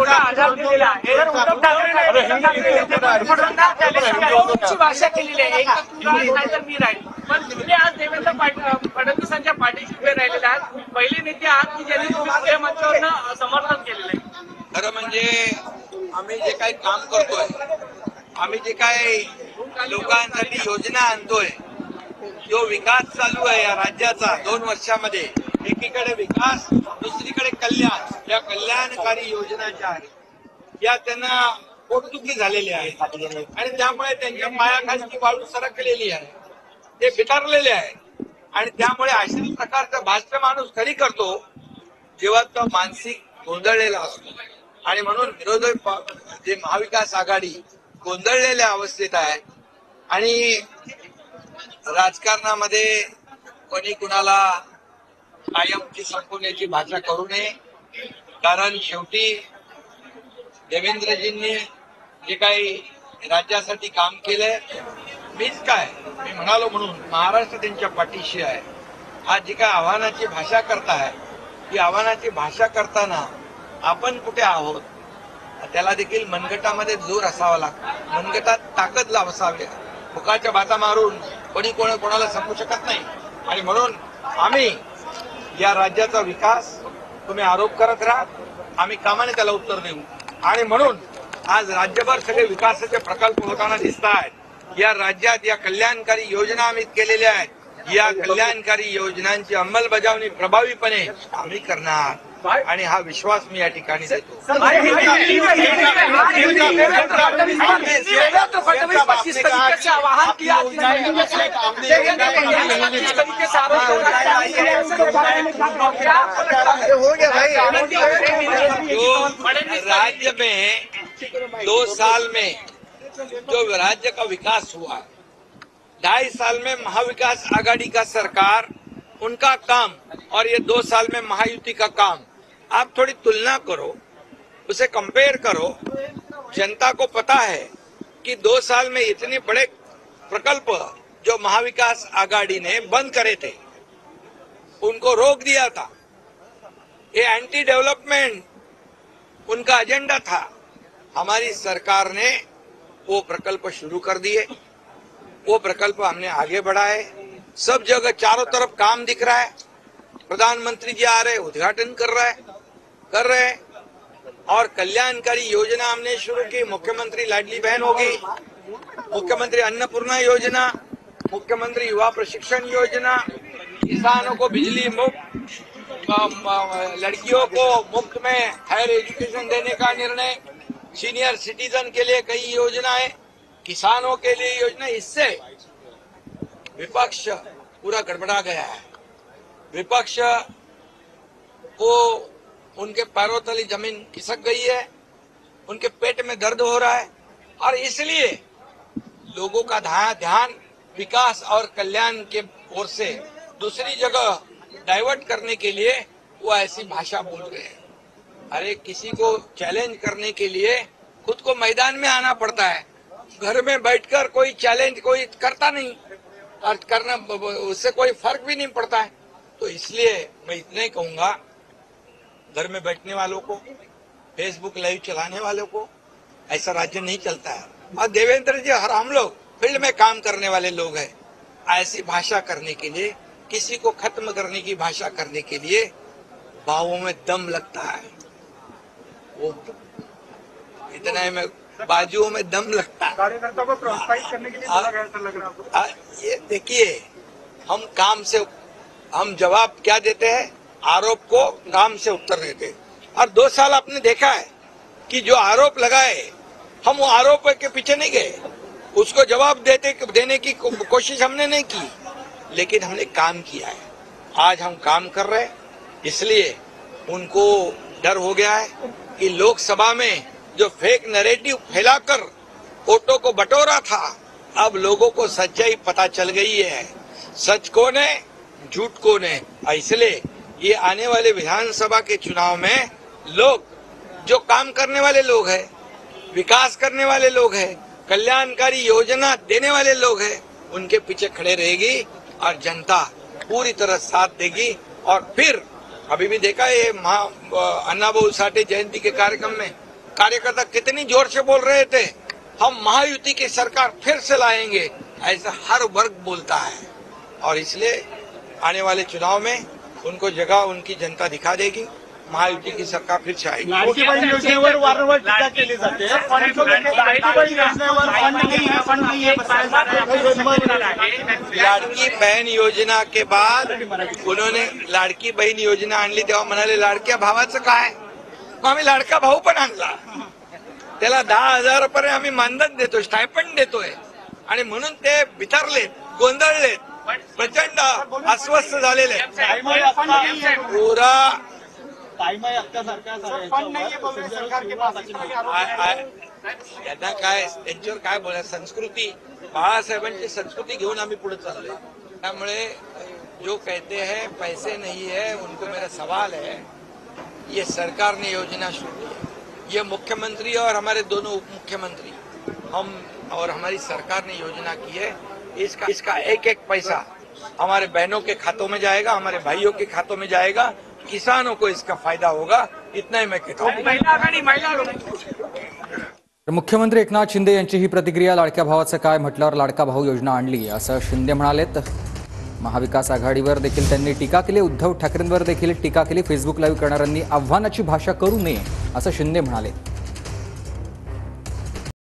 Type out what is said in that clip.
मोठा आधार दिलेला आहे. उद्धव ठाकरेंची भाषा केलेली आहे, एक तर तू राहील नाही तर मी राहील. पण तुम्ही आज देवेंद्र फडणवीसांच्या पाठीशी उभे राहिलेले आहात. पहिले नेते आहात की ज्यांनी तुम्ही खुल्या मंचावरनं समर्थन केलेलं आहे. खरं म्हणजे आम्ही जे काही काम करतोय, आम्ही जे काही लोकांसाठी योजना आणतोय, जो विकास चालू आहे या राज्याचा 2 वर्षामध्ये, एकीकडे विकास, दुसरीकडे कल्याण, या कल्याणकारी योजना ज्या आहेत या त्यांना पोटदुखी झालेली आहे आणि त्यामुळे त्यांच्या पायाखालची वाळू सरकलेली आहे, ते बिथरलेले आहे. आणि त्यामुळे अशा प्रकारचं भाष्य माणूस कधी करतो जेव्हा तो मानसिक गोंधळलेला असतो. आणि म्हणून विरोधक जे महाविकास आघाडी गोंधळलेल्या अवस्थेत आहे आणि राजकारणामध्ये कोणी कुणाला कायमची संपवण्याची भाषा करू नये. कारण शेवटी देवेंद्रजींनी जे काही राज्यासाठी काम केलंय, मीच काय मी म्हणालो म्हणून महाराष्ट्र त्यांच्या पाठीशी आहे. आज जी काय आव्हानाची भाषा करताय, ती आव्हानाची भाषा करताना आपण कुठे आहोत त्याला देखील मनगटामध्ये जोर असावा लागतो, मनगटात ताकद असावी. मुखाच्या बाता मारून कोणी कोणाला संपू शकत नाही. आणि म्हणून आम्ही या राज्याचा विकास, तुम्ही आरोप करत राहा, आम्ही कामाने त्याला उत्तर देऊ. आणि म्हणून आज राज्यभर सगळे विकासाचे प्रकल्प होताना दिसत आहेत. या राज्यात या कल्याणकारी योजना आम्ही केलेल्या आहेत. या कल्याणकारी योजनांची अंमलबजावणी प्रभावीपणे आम्ही करणार आणि हा विश्वास मी या ठिकाणी देतो. राज्य में 2 साल में जो राज्य का विकास हुआ, 2.5 साल में महाविकास आघाड़ी का सरकार उनका काम और ये 2 साल में महायुति का काम, आप थोड़ी तुलना करो, उसे कंपेयर करो. जनता को पता है कि 2 साल में इतने बड़े प्रकल्प जो महाविकास आघाड़ी ने बंद करे थे, उनको रोक दिया था. ये एंटी डेवलपमेंट उनका एजेंडा था. हमारी सरकार ने वो प्रकल्प शुरू कर दिए, वो प्रकल्प हमने आगे बढ़ाए. सब जगह चारों तरफ काम दिख रहा है. प्रधानमंत्री जी आ रहे, उद्घाटन कर रहे हैं. और कल्याणकारी योजना हमने शुरू की. मुख्यमंत्री लाडली बहन होगी, मुख्यमंत्री अन्नपूर्णा योजना, मुख्यमंत्री युवा प्रशिक्षण योजना, किसानों को बिजली मुफ्त, लड़कियों को मुफ्त में हायर एजुकेशन देने का निर्णय, सीनियर सिटीजन के लिए कई योजनाएं, किसानों के लिए योजना. इससे विपक्ष पूरा गड़बड़ा गया है. विपक्ष को उनके पैरों तले जमीन खिसक गई है, उनके पेट में दर्द हो रहा है और इसलिए लोगों का ध्यान विकास और कल्याण के ओर से दूसरी जगह डाइवर्ट करने के लिए वो ऐसी भाषा बोल रहे हैं. अरे किसी को चैलेंज करने के लिए खुद को मैदान में आना पड़ता है. घर में बैठकर कोई चैलेंज कोई करता नहीं और करना उससे कोई फर्क भी नहीं पड़ता है. तो इसलिए मैं इतना ही कहूंगा, घर में बैठने वालों को, फेसबुक लाइव चलाने वालों को, ऐसा राज्य नहीं चलता है. और देवेंद्र जी और हम लोग फील्ड में काम करने वाले लोग हैं. ऐसी भाषा करने के लिए, किसी को खत्म करने की भाषा करने के लिए बाहों में दम लगता है. वो इतना ही में बाजुओं में दम लगता है. कार्यकर्ताओं को प्रोत्साहित करने के लिए बोला गया ऐसा लग रहा है. ये देखिए, हम काम से हम जवाब क्या देते हैं, आरोप को काम से उत्तर देते हैं. और 2 साल आपने देखा है कि जो आरोप लगाए, हम वो आरोप के पीछे नहीं गए, उसको जवाब देने की कोशिश हमने नहीं की, लेकिन हमने काम किया है. आज हम काम कर रहे हैं, इसलिए उनको डर हो गया है कि लोकसभा में जो फेक नैरेटिव फैलाकर वोटों को बटोरा था, अब लोगों को सच्चाई पता चल गई है. सच कौन है, झूठ कौन है. इसलिए ये आने वाले विधानसभा के चुनाव में लोग, जो काम करने वाले लोग हैं, विकास करने वाले लोग हैं, कल्याणकारी योजना देने वाले लोग हैं, उनके पीछे खड़े रहेगी और जनता पूरी तरह साथ देगी. और फिर अभी भी देखा ये अन्ना भाऊ साठे जयंती के कार्यक्रम में कार्यकर्ता कितनी जोर से बोल रहे थे, हम महायुति की सरकार फिर से लाएंगे, ऐसा हर वर्ग बोलता है। और इसलिए आने वाले चुनाव में उनको जगह उनकी जनता दिखा देगी, महायुति की सरकार फिर से आएगी। लाडकी बहीण योजनेवर वारंवार टीका केली जाते. लाडकी बहन योजना के बाद उन्होंने लाडकी बहीण योजना आणली तेव्हा म्हणाले लाडक्या भावाचं काय, मग आम्ही लाडका भाऊ पण आणला, त्याला 10,000 पर्यंत आम्ही मानधन देतोय, स्टायपंड देतोय, आणि म्हणून ते बिथरलेत, गोंधळलेत, प्रचंड अस्वस्थ झालेले. पुरा त्यांना काय, त्यांच्यावर काय बोला, संस्कृती, बाळासाहेबांची संस्कृती घेऊन आम्ही पुढे चाललोय. त्यामुळे जो कहते हैं पैसे नहीं है, उनको मेरा सवाल है, ये सरकार ने योजना शुरू की है, ये मुख्यमंत्री और हमारे दोनों उप मुख्यमंत्री, हम और हमारी सरकार ने योजना की है, इसका एक एक पैसा हमारे बहनों के खातों में जाएगा, हमारे भाइयों के खातों में जाएगा, किसानों को इसका फायदा होगा, इतना ही मैं कहता हूँ. महिला आघाडी, महिला मुख्यमंत्री एकनाथ शिंदे यांची ही प्रतिक्रिया. लाडक्या भावाचं काय म्हटल्यावर लाडका भाऊ योजना आणली असं शिंदे म्हणालेत. महाविकास आघाडीवर देखील त्यांनी टीका केली, उद्धव ठाकरेंवर देखील टीका केली. फेसबुक लाईव्ह करणाऱ्यांनी आव्हानाची भाषा करू नये असं शिंदे म्हणाले.